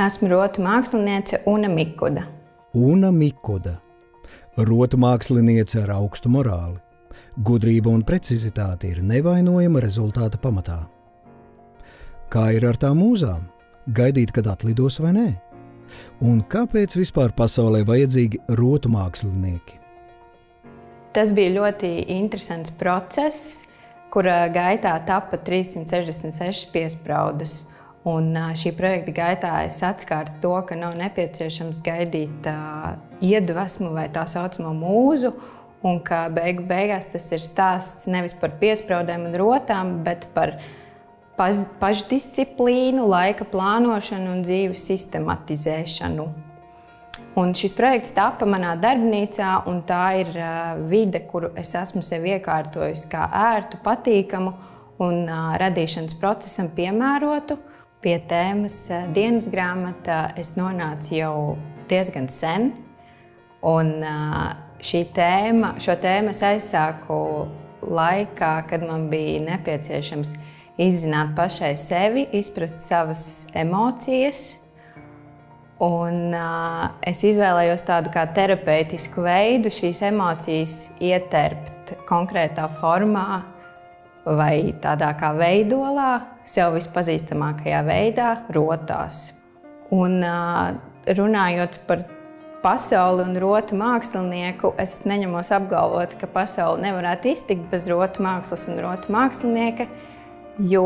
Esmu rotu māksliniece Una Mikuda. Una Mikuda. Rotu māksliniece ar augstu morāli. Gudrība un precizitāte ir nevainojama rezultāta pamatā. Kā ir ar tām mūzām? Gaidīt, kad atlidos vai nē? Un kāpēc vispār pasaulē vajadzīgi rotu mākslinieki? Tas bija ļoti interesants process, kura gaitā tapa 366 piespraudas. Un šī projekta gaitā es atskārtu to, ka nav nepieciešams gaidīt iedvesmu vai tā saucamo mūzu, un ka beigās tas ir stāsts nevis par piespraudēm un rotām, bet par pašdisciplīnu, laika plānošanu un dzīves sistematizēšanu. Un šis projekts tapa manā darbnīcā, un tā ir vide, kuru es esmu sev iekārtojusi kā ērtu, patīkamu un radīšanas procesam piemērotu. Pie tēmas dienas grāmata es nonācu jau diezgan sen, un šo tēmu es aizsāku laikā, kad man bija nepieciešams izzināt pašai sevi, izprast savas emocijas, un es izvēlējos tādu kā terapeitisku veidu šīs emocijas ieterpt konkrētā formā vai tādā kā veidolā, sev vispazīstamākajā veidā, rotās. Un runājot par pasauli un rotu mākslinieku, es neņemos apgalvot, ka pasauli nevarētu iztikt bez rotu mākslas un rotu mākslinieka, jo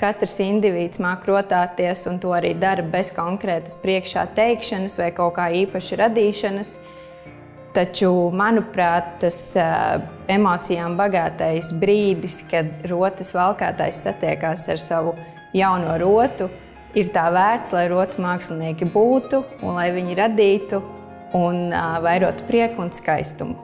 katrs indivīds māk rotāties un to arī dara bez konkrētas priekšā teikšanas vai kaut kā īpaši radīšanas. Taču, manuprāt, tas emocijām bagātais brīdis, kad rotas valkātājs satiekās ar savu jauno rotu, ir tā vērts, lai rotu mākslinieki būtu un lai viņi radītu un vairotu prieku un skaistumu.